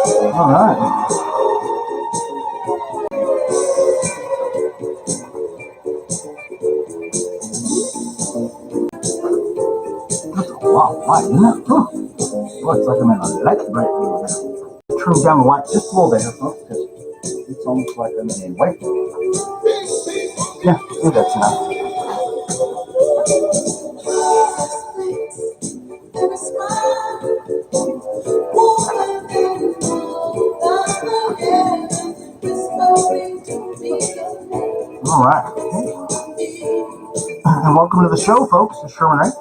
All right. That's a lot of light, isn't it? Looks like I'm in a light right now. Turn down the light just a little bit, folks, because it's almost like I'm in a white room. Yeah, that's enough. All right. And welcome to the show, folks. It's Sherman Wright.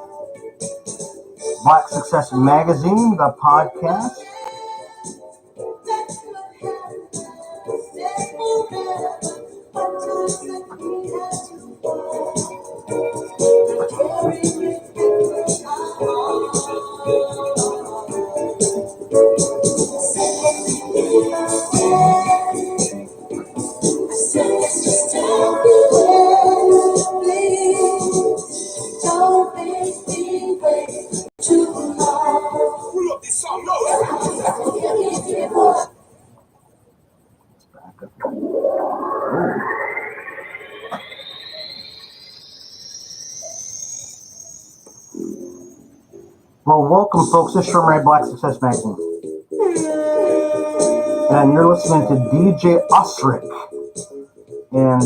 Black Success Magazine, the podcast. Well, welcome, folks. This is Sherman Wright, Black Success Magazine. And you're listening to DJ Osric. And,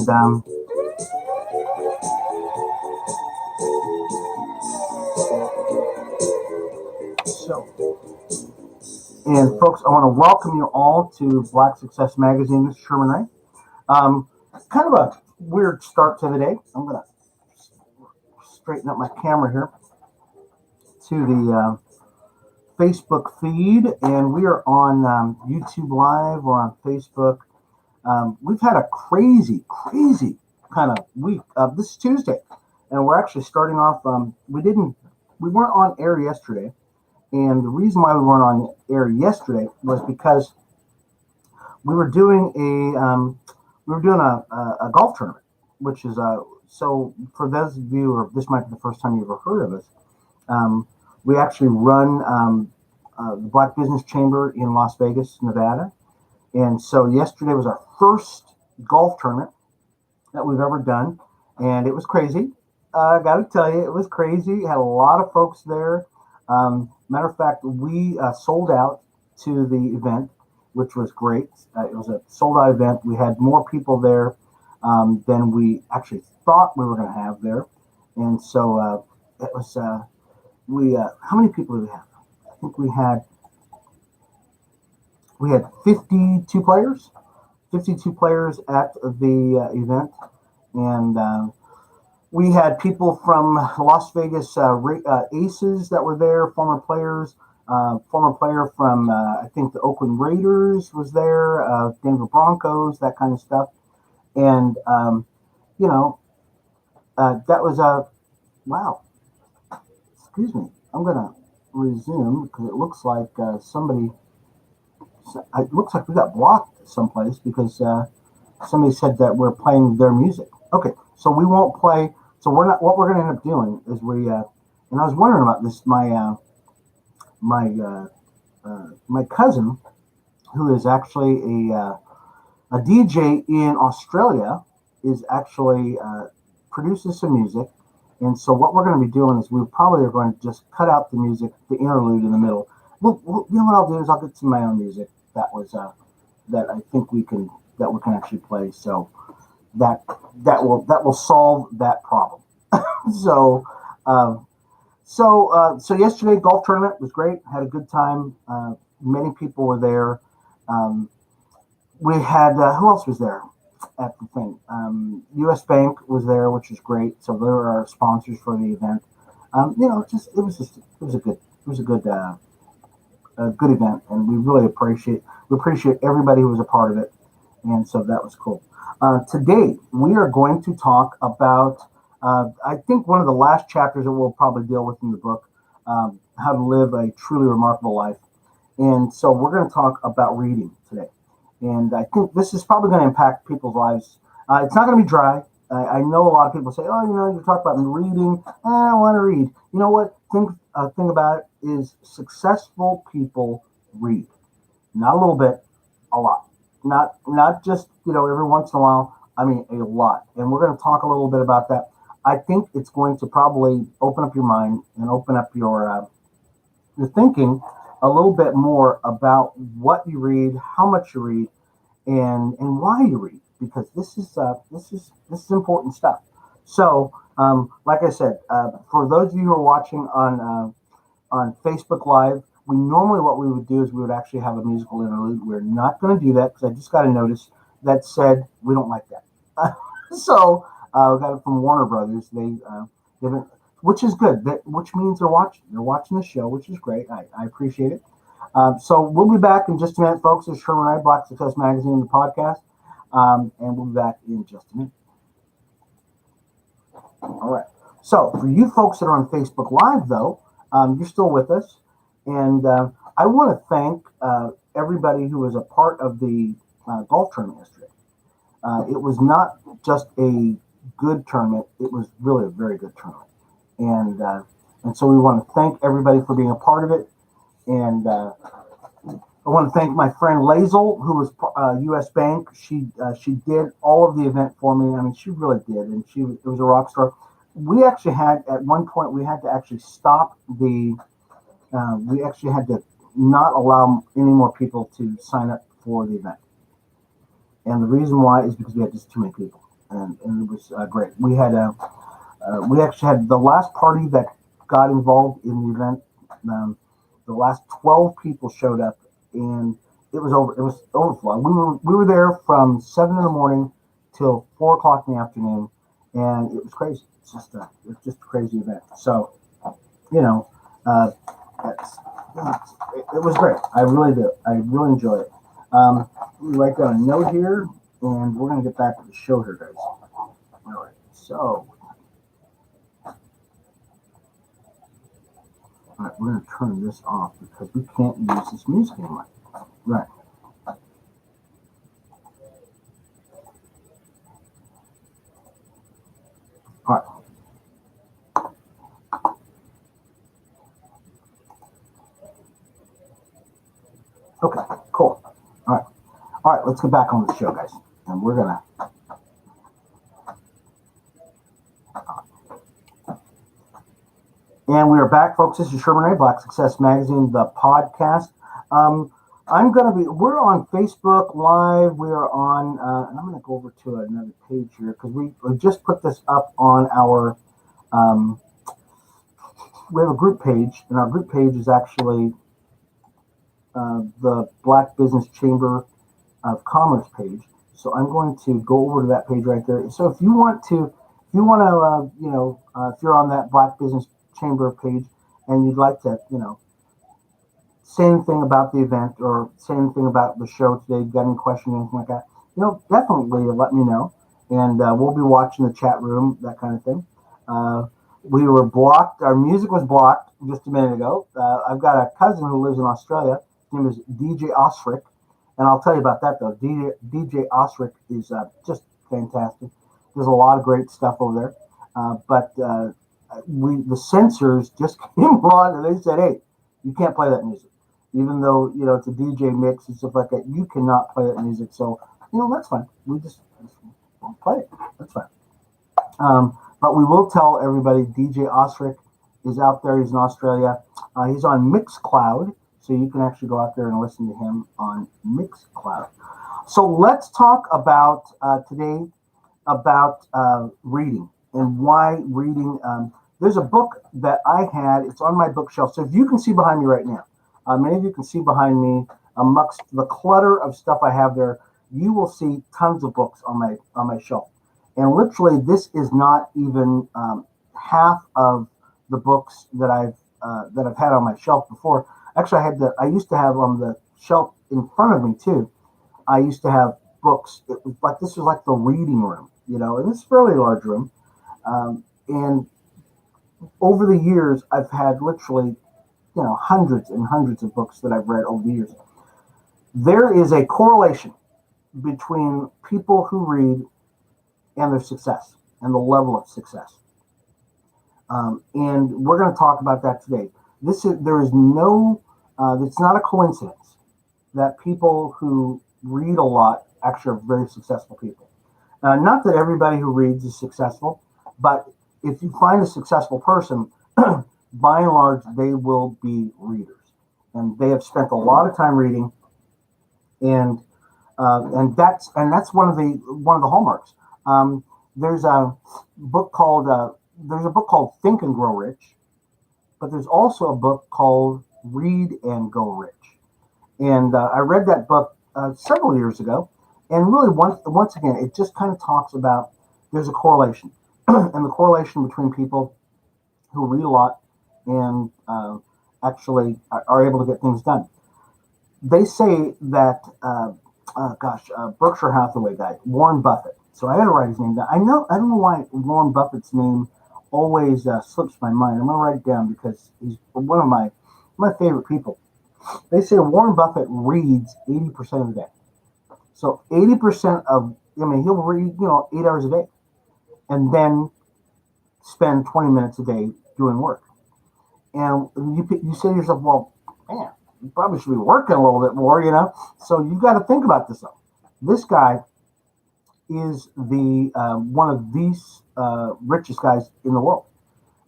folks, I want to welcome you all to Black Success Magazine. This is Sherman Wright. Kind of a weird start to the day. I'm going to straighten up my camera here to the Facebook feed, and we are on YouTube Live. We're on Facebook. We've had a crazy kind of week. This is Tuesday, and we're actually starting off. We weren't on air yesterday, and the reason why we weren't on air yesterday was because we were doing a golf tournament, which is so for those of you, or this might be the first time you've ever heard of us. We actually run the Black Business Chamber in Las Vegas, Nevada. And so yesterday was our first golf tournament that we've ever done. And it was crazy. I got to tell you, it was crazy. Had a lot of folks there. Matter of fact, we sold out to the event, which was great. It was a sold out event. We had more people there than we actually thought we were going to have there. And so it was... how many people did we have? I think we had 52 players at the event, and we had people from Las Vegas Aces that were there, former players, former player from I think the Oakland Raiders was there, Denver Broncos, that kind of stuff, and that was wow. Excuse me, I'm going to resume because it looks like it looks like we got blocked someplace because somebody said that we're playing their music. Okay, so we won't play. So we're not. What we're going to end up doing is and I was wondering about this. My cousin, who is actually a DJ in Australia, is actually produces some music. And so what we're going to be doing is we probably are going to just cut out the music, the interlude in the middle. Well, you know what I'll do is I'll get to my own music that I think we can actually play. So that will solve that problem. So yesterday golf tournament was great. Had a good time. Many people were there. We had who else was there at the thing? U.S. Bank was there, which is great. So they were our sponsors for the event. It was a good event, and we really appreciate everybody who was a part of it, and so that was cool. Today we are going to talk about I think one of the last chapters that we'll probably deal with in the book, how to live a truly remarkable life, and so we're going to talk about reading today. And I think this is probably going to impact people's lives. It's not going to be dry. I know a lot of people say, you talk about reading. I want to read. You know what? Thing about it is successful people read. Not a little bit, a lot. Not just every once in a while. I mean a lot, and we're going to talk a little bit about that. I think it's going to probably open up your mind and open up your thinking a little bit more about what you read, how much you read, and why you read, because this is important stuff. So, like I said, for those of you who are watching on Facebook Live, we normally what we would do is we would actually have a musical interlude. We're not going to do that because I just got a notice that said we don't like that. So we got it from Warner Brothers. They which is good. Which means they're watching. They're watching the show, which is great. I appreciate it. So we'll be back in just a minute, folks. It's Sherman Wright, Black Success Magazine, the podcast, and we'll be back in just a minute. All right. So for you folks that are on Facebook Live, though, you're still with us, and I want to thank everybody who was a part of the golf tournament yesterday. It was not just a good tournament; it was really a very good tournament, and so we want to thank everybody for being a part of it. And I want to thank my friend Lazel, who was U.S. Bank. She did all of the event for me. I mean, she really did, and it was a rock star. We actually had at one point we had to actually stop the. We actually had to not allow any more people to sign up for the event, and the reason why is because we had just too many people, and it was great. We actually had the last party that got involved in the event. The last 12 people showed up, and it was over. It was overflow. We were there from 7 in the morning till 4 o'clock in the afternoon, and it was crazy. It was just a crazy event. So, you know, it was great. I really do. I really enjoy it. We write down a note here, and we're gonna get back to the show here, guys. All right. So. All right, we're going to turn this off because we can't use this music anymore. Right. All right. Okay, cool. All right. All right, let's get back on the show, guys. And we're going to. And we are back, folks. This is Sherman Ray, Black Success Magazine, the podcast. We're on Facebook Live. We're on, and I'm going to go over to another page here because we just put this up on our, we have a group page, and our group page is actually the Black Business Chamber of Commerce page. So I'm going to go over to that page right there. So if you want to, if you're on that Black Business Chamber page and you'd like to, say anything about the event or say anything about the show today, got any questions, anything like that, definitely let me know. And we'll be watching the chat room, that kind of thing. We were blocked. Our music was blocked just a minute ago. I've got a cousin who lives in Australia. His name is DJ Osric. And I'll tell you about that, though. DJ Osric is just fantastic. There's a lot of great stuff over there. But the censors just came on and they said, hey, you can't play that music. Even though, it's a DJ mix and stuff like that, you cannot play that music. So, that's fine. We just won't play it. That's fine. But we will tell everybody DJ Osric is out there. He's in Australia. He's on Mixcloud. So you can actually go out there and listen to him on Mixcloud. So let's talk about today about reading and why reading. There's a book that I had. It's on my bookshelf. So if you can see behind me right now, many of you can see behind me amongst the clutter of stuff I have there. You will see tons of books on my shelf, and literally this is not even half of the books that I've had on my shelf before. Actually, I used to have on the shelf in front of me too. I used to have books. This was like the reading room, and it's a fairly large room. And over the years, I've had literally, hundreds and hundreds of books that I've read over the years. There is a correlation between people who read and their success and the level of success. And we're going to talk about that today. There is no, it's not a coincidence that people who read a lot actually are very successful people. Not that everybody who reads is successful, but if you find a successful person, by and large, they will be readers, and they have spent a lot of time reading, and that's one of the hallmarks. Um, there's a there's a book called Think and Grow Rich, but there's also a book called Read and Go Rich. And I read that book several years ago, and really once again, it just kind of talks about there's a correlation, and the correlation between people who read a lot and actually are able to get things done. They say that, Berkshire Hathaway guy, Warren Buffett. So I got to write his name down. I don't know why Warren Buffett's name always slips my mind. I'm going to write it down because he's one of my favorite people. They say Warren Buffett reads 80% of the day. So 80% of, I mean, he'll read, 8 hours a day and then spend 20 minutes a day doing work. And you say to yourself, well, man, you probably should be working a little bit more. So you've got to think about this though. This guy is the one of these richest guys in the world.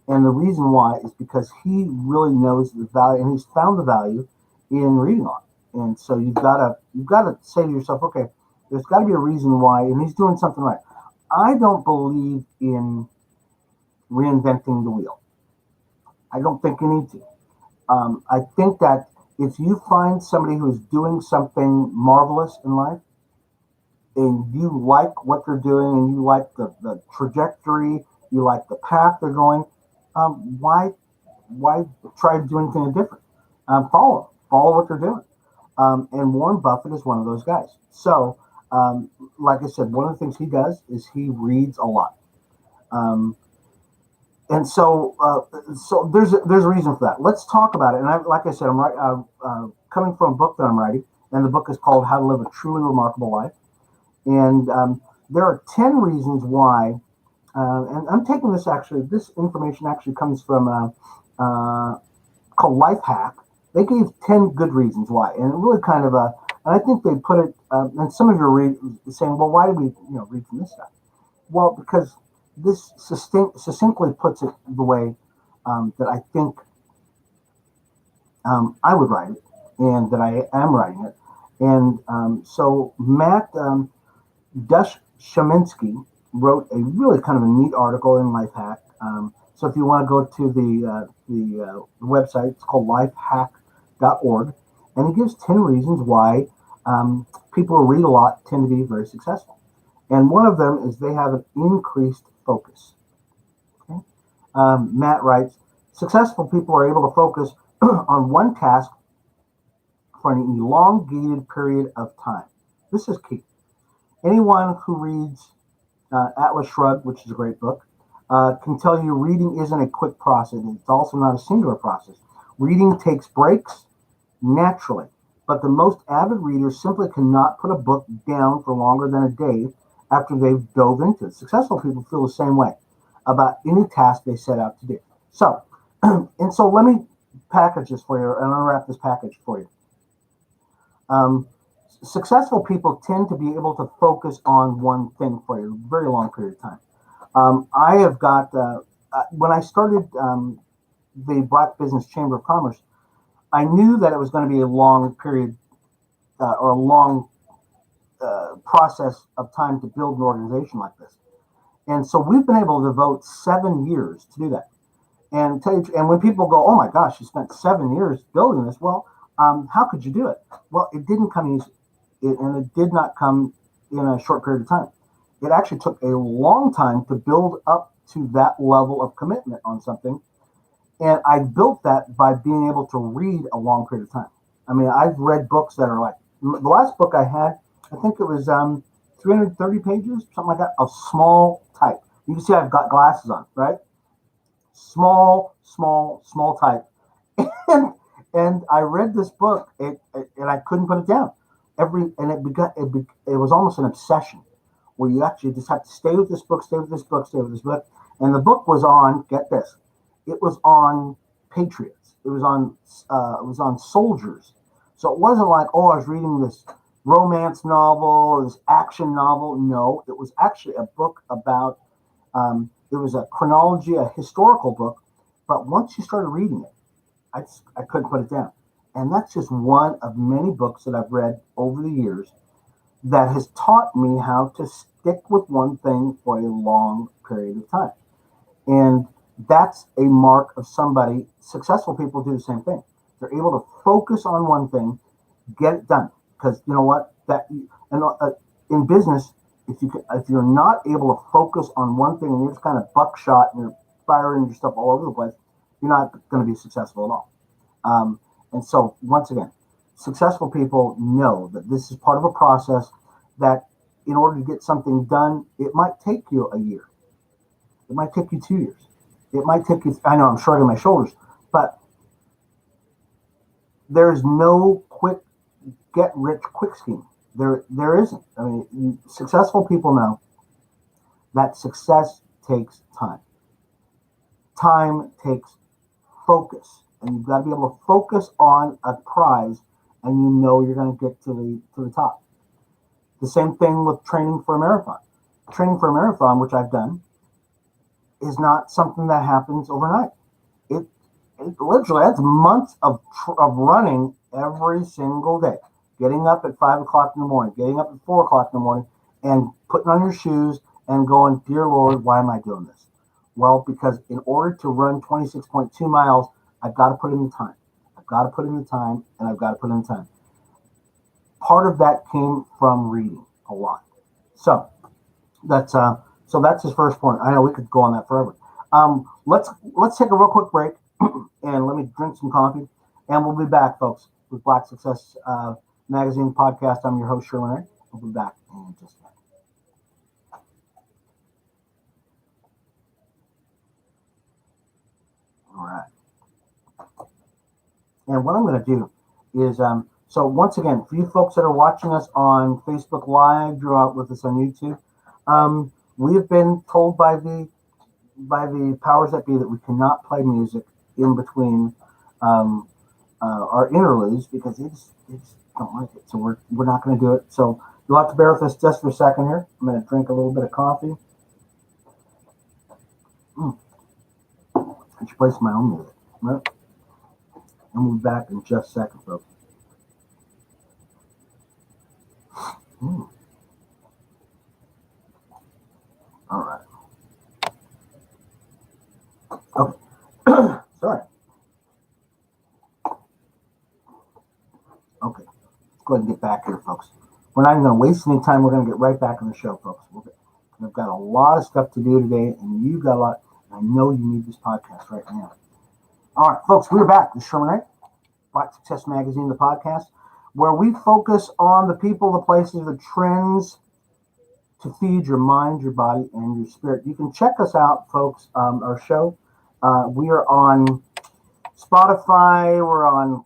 And the reason why is because he really knows the value, and he's found the value in reading a lot. And so you've got to say to yourself, okay, there's got to be a reason why, and he's doing something right. I don't believe in reinventing the wheel. I don't think you need to. I think that if you find somebody who's doing something marvelous in life, and you like what they're doing, and you like the trajectory, you like the path they're going, why try to do anything different? Follow what they're doing. And Warren Buffett is one of those guys. So, like I said, one of the things he does is he reads a lot. Um, and so there's a reason for that. Let's talk about it. And like I said, coming from a book that I'm writing, and the book is called How to Live a Truly Remarkable Life. And there are 10 reasons why, and I'm taking this information actually comes from called Life Hack. They gave 10 good reasons why, and it really kind of and I think they put it, and some of you are saying, well, why do we read from this stuff? Well, because this succinctly puts it the way that I think I would write it, and that I am writing it. And so Matt Dushmansky wrote a really kind of a neat article in Life Hack. So if you want to go to the website, it's called lifehack.org, and it gives 10 reasons why people who read a lot tend to be very successful. And one of them is they have an increased focus. Okay? Matt writes, successful people are able to focus on one task for an elongated period of time. This is key. Anyone who reads Atlas Shrugged, which is a great book, can tell you reading isn't a quick process. It's also not a singular process. Reading takes breaks naturally, but the most avid readers simply cannot put a book down for longer than a day after they've dove into it. Successful people feel the same way about any task they set out to do. So, and so let me package this for you, and unwrap this package for you. Successful people tend to be able to focus on one thing for a very long period of time. I have got, when I started the Black Business Chamber of Commerce, I knew that it was going to be a long period or a long process of time to build an organization like this. And so we've been able to devote 7 years to do that. And when people go, oh my gosh, you spent 7 years building this. Well, how could you do it? Well, it didn't come easy. And it did not come in a short period of time. It actually took a long time to build up to that level of commitment on something. And I built that by being able to read a long period of time. I mean, I've read books that are like, the last book I had, I think it was 330 pages, something like that, of small type. You can see I've got glasses on, right? Small type. And I read this book, and I couldn't put it down. It was almost an obsession, where you actually just have to stay with this book. And the book was on, get this, it was on patriots. It was on soldiers So it wasn't like, oh, I was reading this romance novel or this action novel. No, it was actually a book about, it was a chronology, a historical book. But once you started reading it, I couldn't put it down. And that's just one of many books that I've read over the years that has taught me how to stick with one thing for a long period of time. And that's a mark of somebody. Successful people do the same thing. They're able to focus on one thing, get it done. Because you know what? In business, if you're not able to focus on one thing and you're just kind of buckshot and you're firing your stuff all over the place, you're not going to be successful at all. And so, once again, successful people know that this is part of a process that in order to get something done, it might take you a year. It might take you 2 years. It might take you, I know I'm shrugging my shoulders, but there's no quick get rich quick scheme. There isn't. I mean, successful people know that success takes time. Time takes focus. And you've got to be able to focus on a prize, and you know you're going to get to the top. The same thing with training for a marathon. Training for a marathon, which I've done, is not something that happens overnight. It literally that's months of running every single day, getting up at 5 o'clock in the morning, getting up at 4 o'clock in the morning, and putting on your shoes and going, dear Lord, why am I doing this? Well, because in order to run 26.2 miles, I've got to put in the time. I've got to put in the time, and I've got to put in the time. Part of that came from reading a lot. So that's his first point. I know we could go on that forever. Let's take a real quick break, and let me drink some coffee, and we'll be back, folks, with Black Success Magazine podcast. I'm your host, Sherman Ray. We'll be back in just a minute. All right. And what I'm going to do is, so once again, for you folks that are watching us on Facebook Live, you're out with us on YouTube, we have been told by the powers that be that we cannot play music in between our interludes because they just don't like it. So we're not going to do it. So you'll have to bear with us just for a second here. I'm going to drink a little bit of coffee. I should play some of my own music. Right? And we'll be back in just a second, folks. All right. Okay. Sorry. Okay. Let's go ahead and get back here, folks. We're not even going to waste any time. We're going to get right back in the show, folks. We've got a lot of stuff to do today, and you've got a lot. I know you need this podcast right now. All right, folks, we're back. This is Sherman Wright, Black Success Magazine, the podcast, where we focus on the people, the places, the trends to feed your mind, your body, and your spirit. You can check us out, folks, our show. We are on Spotify. We're all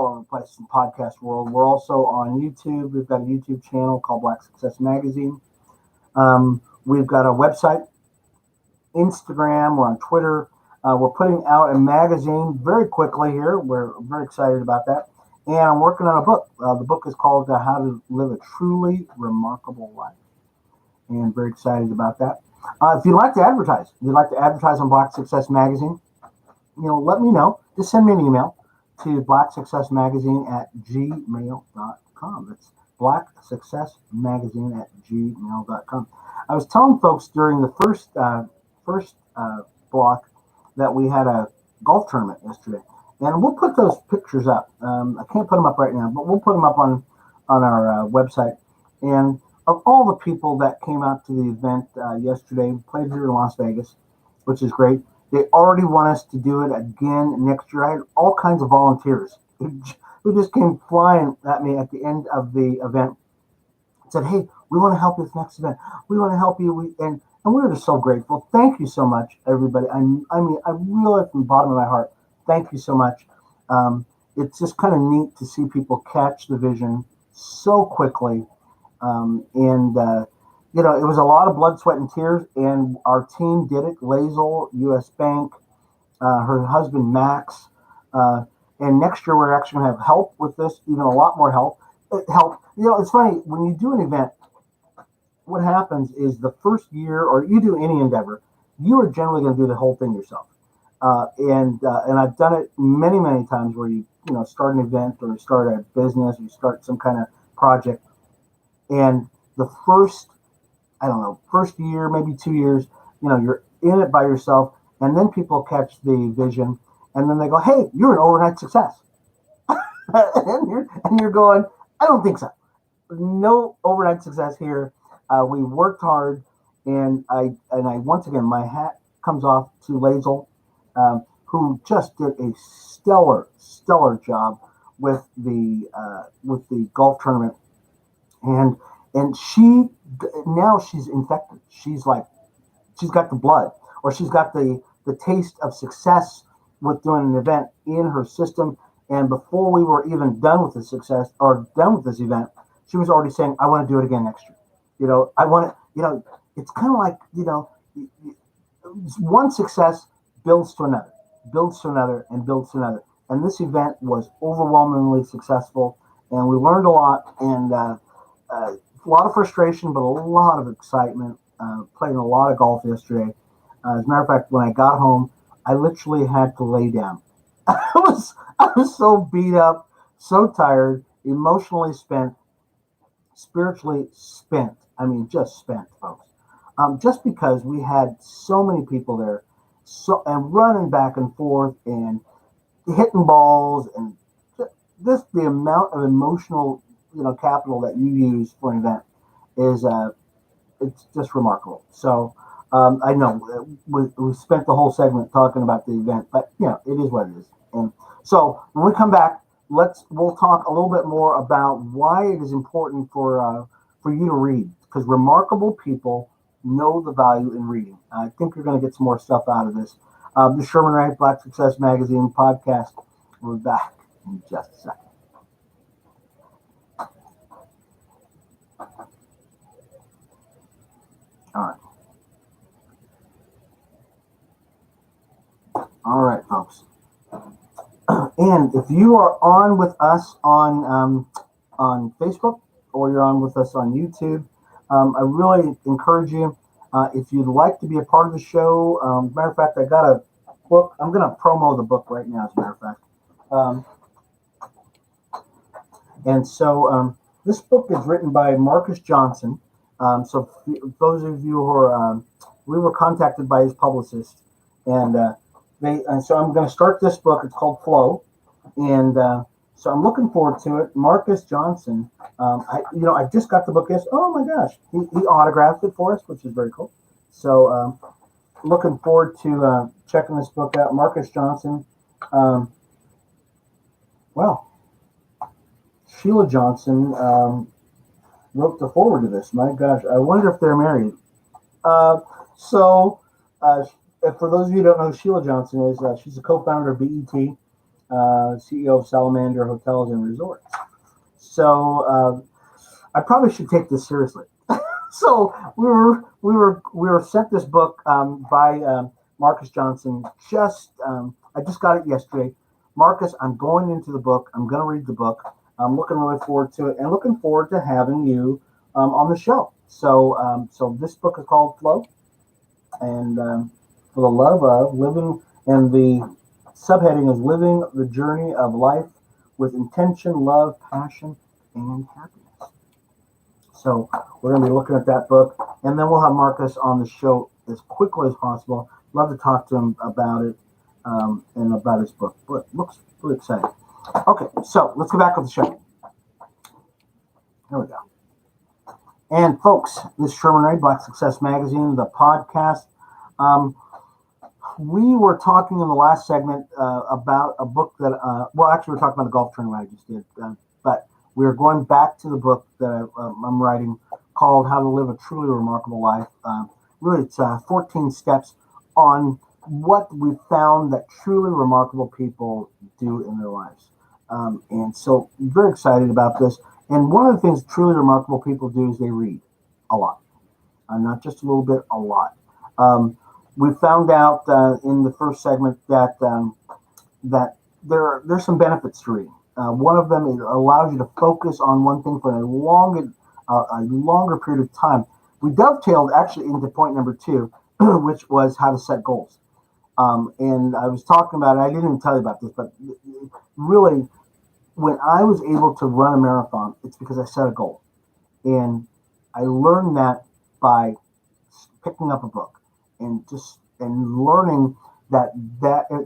over the place in the podcast world. We're also on YouTube. We've got a YouTube channel called Black Success Magazine. We've got a website, Instagram. We're on Twitter. We're putting out a magazine very quickly here. We're very excited about that. And I'm working on a book. The book is called How to Live a Truly Remarkable Life. And very excited about that. If you'd like to advertise, on Black Success Magazine, let me know. Just send me an email to blacksuccessmagazine@gmail.com. That's blacksuccessmagazine@gmail.com. I was telling folks during the first block that we had a golf tournament yesterday, and we'll put those pictures up. I can't put them up right now, but we'll put them up on our website. And of all the people that came out to the event yesterday, we played here in Las Vegas, which is great. They already want us to do it again next year. I had all kinds of volunteers who just came flying at me at the end of the event. Said, "Hey, we want to help you with next event. We want to help you." And we were just so grateful. Thank you so much, everybody. I mean, I really, from the bottom of my heart, thank you so much. It's just kind of neat to see people catch the vision so quickly. It was a lot of blood, sweat, and tears, and our team did it. Lazel, U.S. Bank, her husband, Max, And next year, we're actually going to have help with this, even a lot more help. Help. It's funny, when you do an event, what happens is the first year, or you do any endeavor, you are generally going to do the whole thing yourself. And I've done it many, many times where you start an event or start a business or you start some kind of project. And the first, I don't know, first year, maybe 2 years, you're in it by yourself. And then people catch the vision and then they go, hey, you're an overnight success. and you're going, I don't think so. No overnight success here. We worked hard, and I once again, my hat comes off to Lazel, who just did a stellar job with the golf tournament, and she's infected. She's got the blood, or she's got the taste of success with doing an event in her system. And before we were even done with the success or done with this event, she was already saying, I want to do it again next year. I want to, it's kind of like, one success builds to another, and builds to another. And this event was overwhelmingly successful, and we learned a lot, and a lot of frustration, but a lot of excitement. Playing a lot of golf yesterday. As a matter of fact, when I got home, I literally had to lay down. I was so beat up, so tired, emotionally spent, spiritually spent. I mean, just spent, folks. Just because we had so many people there, and running back and forth and hitting balls, and the amount of emotional, capital that you use for an event is it's just remarkable. So I know we spent the whole segment talking about the event, but it is what it is. And so when we come back, we'll talk a little bit more about why it is important for you to read, because remarkable people know the value in reading. I think you're going to get some more stuff out of this. The Sherman Wright Black Success Magazine podcast. We're back in just a second. All right, folks. And if you are on with us on Facebook, or you're on with us on YouTube, I really encourage you. If you'd like to be a part of the show, matter of fact, I got a book. I'm going to promo the book right now, as a matter of fact. And so this book is written by Marcus Johnson. So those of you who are, we were contacted by his publicist, and so I'm going to start this book. It's called Flow, and so I'm looking forward to it. Marcus Johnson, I just got the book yesterday. Oh my gosh, he autographed it for us, which is very cool. So looking forward to checking this book out. Marcus Johnson. Well, Sheila Johnson wrote the forward to this. My gosh, I wonder if they're married. So for those of you who don't know who Sheila Johnson is, she's a co-founder of BET, CEO of Salamander Hotels and Resorts. So I probably should take this seriously. So we were sent this book by Marcus Johnson. I just got it yesterday. Marcus, I'm going into the book. I'm going to read the book. I'm looking really forward to it, and looking forward to having you on the show. So this book is called Flow, and for the love of living, and the subheading is Living the Journey of Life with Intention, Love, Passion, and Happiness. So we're going to be looking at that book, and then we'll have Marcus on the show as quickly as possible. Love to talk to him about it and about his book. But looks really exciting. Okay, so let's go back to the show. Here we go. And folks, this is Sherman Wright, Black Success Magazine, the podcast. We were talking in the last segment about a book that, actually we're talking about a golf tournament I just did, but we're going back to the book that I'm writing called How to Live a Truly Remarkable Life. Really, it's 14 steps on what we found that truly remarkable people do in their lives. And so I'm very excited about this. And one of the things truly remarkable people do is they read a lot. Not just a little bit, a lot. We found out in the first segment that there's some benefits to reading. One of them, it allows you to focus on one thing for a longer period of time. We dovetailed actually into point number two, which was how to set goals. And I was talking about it. I didn't even tell you about this, but really, when I was able to run a marathon, it's because I set a goal, and I learned that by picking up a book and learning that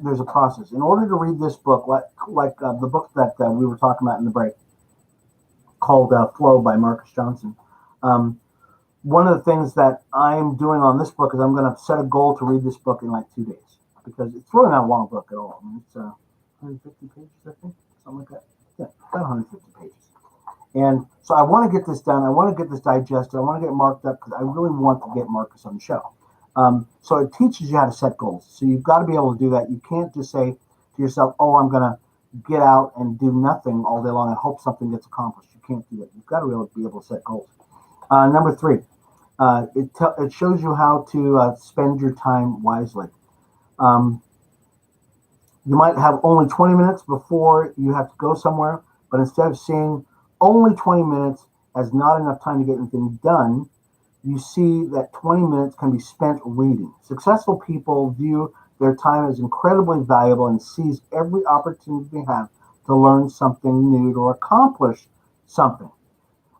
there's a process. In order to read this book, like the book that we were talking about in the break, called Flow by Marcus Johnson. One of the things that I'm doing on this book is I'm going to set a goal to read this book in like 2 days, because it's really not a long book at all. I mean, it's 150 pages, I think, something like that. Yeah, about 150 pages. And so I want to get this done. I want to get this digested. I want to get marked up because I really want to get Marcus on the show. So it teaches you how to set goals. So you've got to be able to do that. You can't just say to yourself, "Oh, I'm going to get out and do nothing all day long and hope something gets accomplished." You can't do that. You've got to really be able to set goals. Number three, it shows you how to spend your time wisely. You might have only 20 minutes before you have to go somewhere, but instead of seeing only 20 minutes as not enough time to get anything done, you see that 20 minutes can be spent reading. Successful people view their time as incredibly valuable and seize every opportunity they have to learn something new or accomplish something.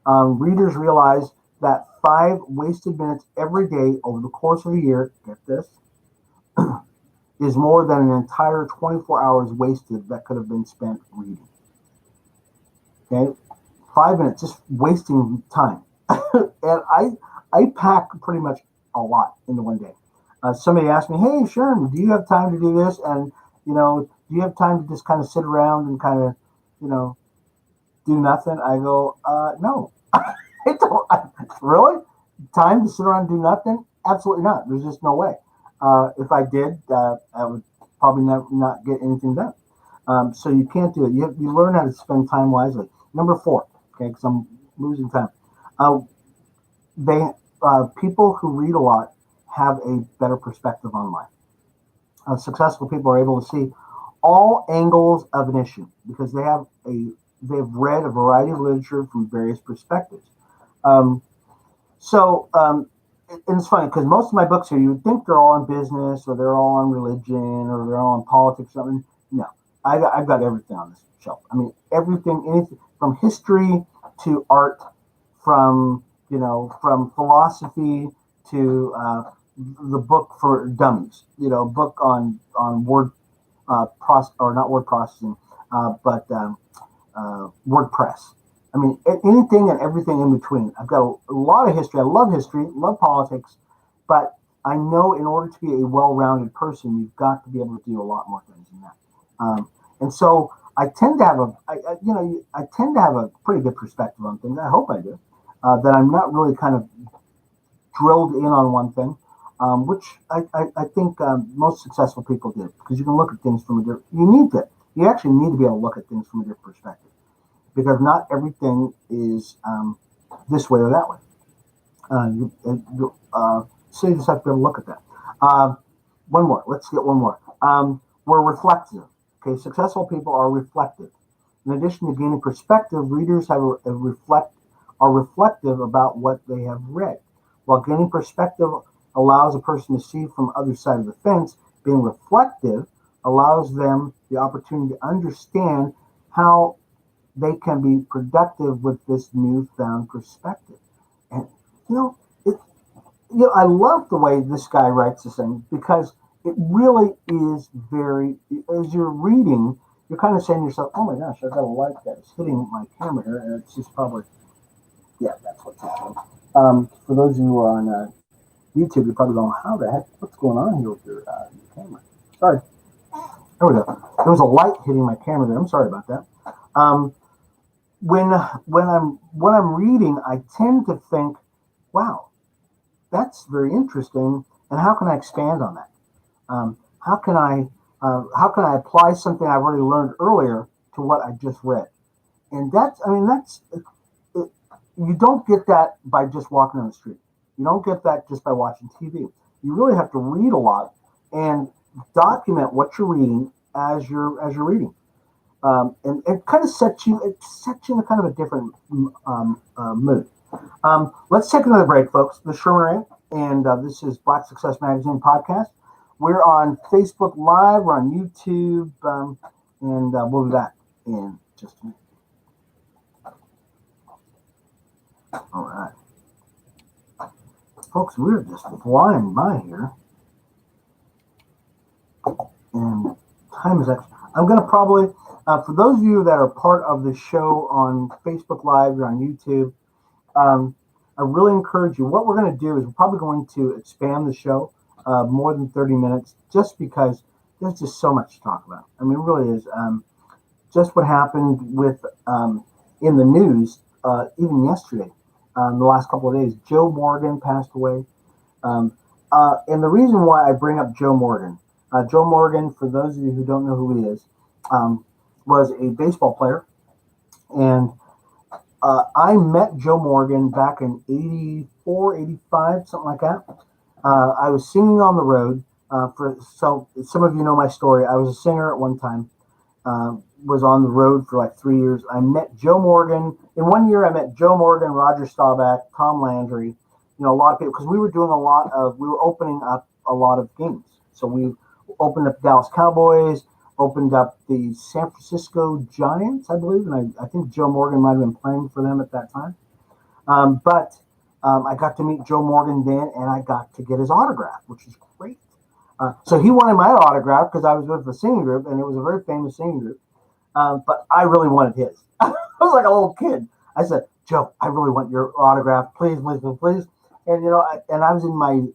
Readers realize that 5 wasted minutes every day over the course of a year, get this, is more than an entire 24 hours wasted that could have been spent reading. Okay, 5 minutes, just wasting time. And I pack pretty much a lot into one day. Somebody asked me, "Hey, Sharon, do you have time to do this? And, do you have time to just kind of sit around and kind of, do nothing?" I go, no. I don't. Really? Time to sit around and do nothing? Absolutely not. There's just no way. If I did, I would probably not get anything done. So you can't do it. You learn how to spend time wisely. Number 4, okay, because I'm losing time. People who read a lot have a better perspective on life. Successful people are able to see all angles of an issue because they've read a variety of literature from various perspectives. And it's funny because most of my books here, you would think they're all on business or they're all on religion or they're all on politics or something. No, I've got everything on this shelf. I mean, anything from history to art, from philosophy to the book for dummies, book on word not word processing, but WordPress. I mean, anything and everything in between. I've got a lot of history. I love history, love politics, but I know in order to be a well-rounded person, you've got to be able to do a lot more things than that. And so I tend to have a pretty good perspective on things. I hope I do. That I'm not really kind of drilled in on one thing, which I think most successful people do, because you can look at things from you actually need to be able to look at things from a different perspective, because not everything is this way or that way. So you just have to be able to look at that. One more. Let's get one more. We're reflective. Okay, successful people are reflective. In addition to gaining perspective, readers are reflective about what they have read. While gaining perspective allows a person to see from the other side of the fence, being reflective allows them the opportunity to understand how they can be productive with this newfound perspective. And I love the way this guy writes this thing, because it really is as you're reading, you're kind of saying to yourself, "Oh my gosh, I've got a light that is hitting my camera here, and it's just probably." Yeah, that's what's happening. For those of you who are on YouTube, you're probably going, "How the heck? What's going on here with your camera?" Sorry. There we go. There was a light hitting my camera there. I'm sorry about that. When I'm reading, I tend to think, "Wow, that's very interesting. And how can I expand on that? How can I apply something I've already learned earlier to what I just read?" And you don't get that by just walking on the street. You don't get that just by watching TV. You really have to read a lot and document what you're reading as you're reading. And it kind of sets you in a kind of a different mood. Let's take another break, folks. This is Sherman Ray, and this is Black Success Magazine podcast. We're on Facebook Live, we're on YouTube, and we'll be back in just a minute. All right. Folks, we're just flying by here. And time is actually, I'm going to probably, for those of you that are part of the show on Facebook Live or on YouTube, I really encourage you. What we're going to do is we're probably going to expand the show more than 30 minutes just because there's just so much to talk about. I mean, it really is. Just what happened with in the news, even yesterday, the last couple of days, Joe Morgan passed away. And the reason why I bring up Joe Morgan, for those of you who don't know who he is, was a baseball player. And I met Joe Morgan back in 84, 85, something like that. I was singing on the road. So some of you know my story. I was a singer at one time. Was on the road for like 3 years. I met Joe Morgan. In 1 year, I met Joe Morgan, Roger Staubach, Tom Landry, a lot of people, because we were opening up a lot of games. So we opened up Dallas Cowboys, opened up the San Francisco Giants, I believe, and I think Joe Morgan might have been playing for them at that time. But I got to meet Joe Morgan then, and I got to get his autograph, which is great. So he wanted my autograph because I was with the singing group, and it was a very famous singing group. But I really wanted his. I was like a little kid. I said, Joe, I really want your autograph. Please, please, please. And, I was in my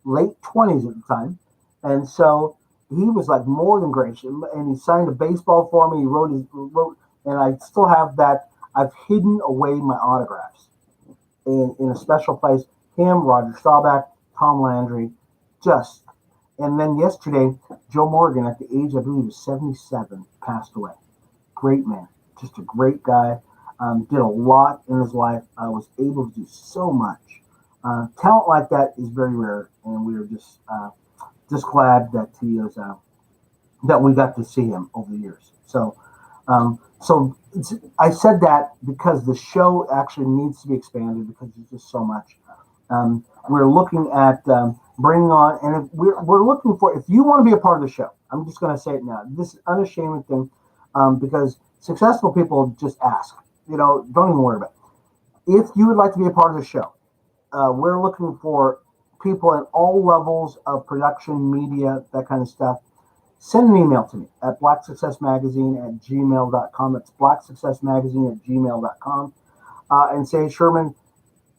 late 20s at the time. And so he was like more than gracious. And he signed a baseball for me. He wrote, and I still have that. I've hidden away my autographs in a special place. Him, Roger Staubach, Tom Landry, and then yesterday, Joe Morgan, at the age, I believe, of 77, passed away. Great man, just a great guy. Did a lot in his life. Was able to do so much. Talent like that is very rare, and we are just glad that he is that we got to see him over the years. So I said that because the show actually needs to be expanded because there's just so much. We're looking at bringing on, and if we're looking for, if you want to be a part of the show, I'm just going to say it now. This is an unashamed thing because successful people just ask. Don't even worry about it. If you would like to be a part of the show, we're looking for people at all levels of production, media, that kind of stuff. Send an email to me at blacksuccessmagazine@gmail.com. That's blacksuccessmagazine@gmail.com. And say, Sherman,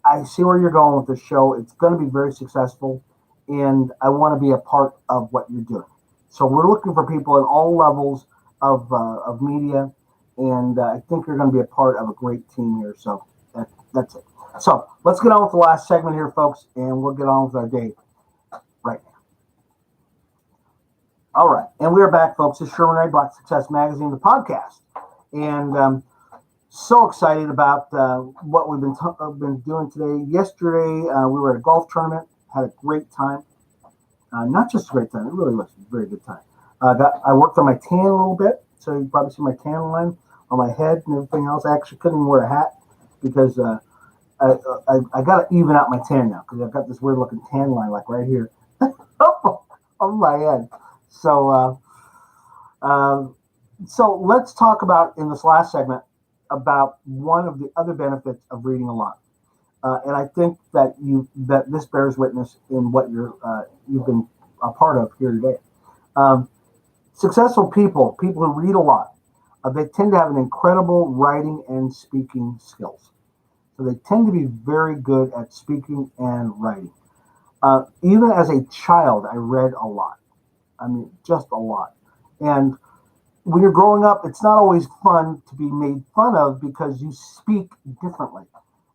I see where you're going with this show. It's going to be very successful, and I want to be a part of what you're doing. So we're looking for people at all levels of media, and I think you're going to be a part of a great team here. So that's it. So let's get on with the last segment here, folks, and we'll get on with our day right now. All right, and we are back, folks. This is Sherman Ray, Black Success Magazine, the podcast, and so excited about what we've been doing today. Yesterday, we were at a golf tournament, had a great time. Not just a great time, it really was a very good time. I worked on my tan a little bit, so you probably see my tan line on my head and everything else. I actually couldn't even wear a hat because I got to even out my tan now because I've got this weird looking tan line like right here on my head. So let's talk about, in this last segment, about one of the other benefits of reading a lot. And I think that this bears witness in what you've been a part of here today. Successful people who read a lot, they tend to have an incredible writing and speaking skills. So they tend to be very good at speaking and writing. Even as a child, I read a lot. I mean, just a lot. And when you're growing up, it's not always fun to be made fun of because you speak differently.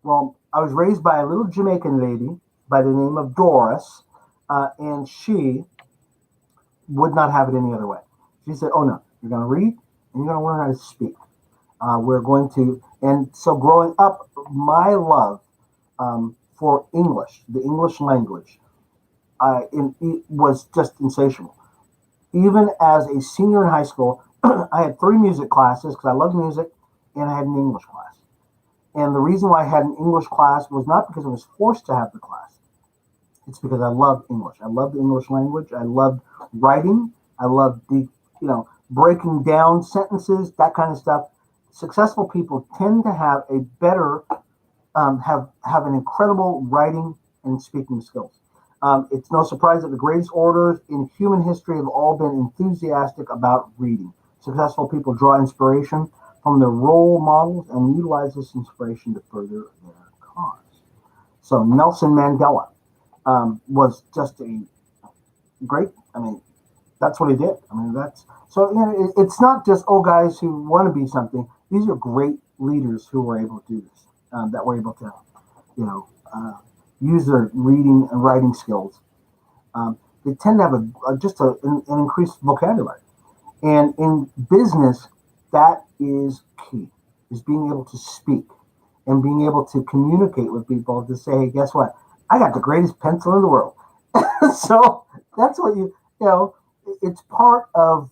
Well, I was raised by a little Jamaican lady by the name of Doris, and she would not have it any other way. She said, oh no, you're going to read and you're going to learn how to speak. We're going to, and so growing up, my love for English, the English language, it was just insatiable. Even as a senior in high school, I had 3 music classes because I love music, and I had an English class. And the reason why I had an English class was not because I was forced to have the class. It's because I love English. I love the English language. I loved writing. I loved breaking down sentences, that kind of stuff. Successful people tend to have a better, have an incredible writing and speaking skills. It's no surprise that the greatest orators in human history have all been enthusiastic about reading. Successful people draw inspiration from their role models and utilize this inspiration to further their cause. So Nelson Mandela was just a great, that's what he did. It's not just guys who want to be something. These are great leaders who were able to do this, that were able to, use their reading and writing skills. They tend to have an increased vocabulary. And in business, that is key, is being able to speak and being able to communicate with people to say, hey, guess what? I got the greatest pencil in the world. So that's what it's part of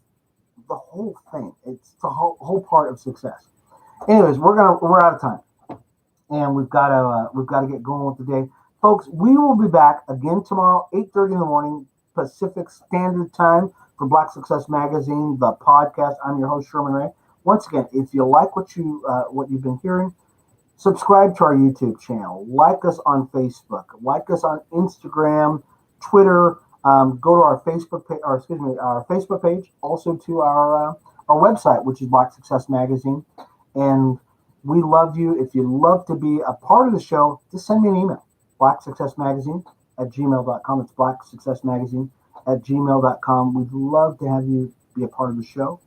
the whole thing. It's the whole part of success. Anyways, we're out of time, and we've got to get going with the day, folks. We will be back again tomorrow, 8:30 in the morning Pacific Standard Time for Black Success Magazine, the podcast. I'm your host, Sherman Ray. Once again, if you like what you've been hearing, subscribe to our YouTube channel, like us on Facebook, like us on Instagram, Twitter. Go to our Facebook page, our Facebook page, also to our website, which is Black Success Magazine. And we love you. If you'd love to be a part of the show, just send me an email, blacksuccessmagazine@gmail.com. It's blacksuccessmagazine@gmail.com. We'd love to have you be a part of the show.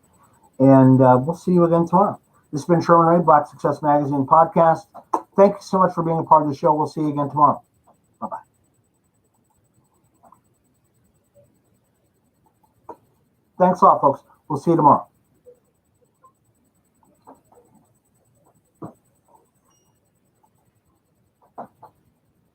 And we'll see you again tomorrow. This has been Sherman Ray, Black Success Magazine podcast. Thank you so much for being a part of the show. We'll see you again tomorrow. Bye-bye. Thanks a lot, folks. We'll see you tomorrow.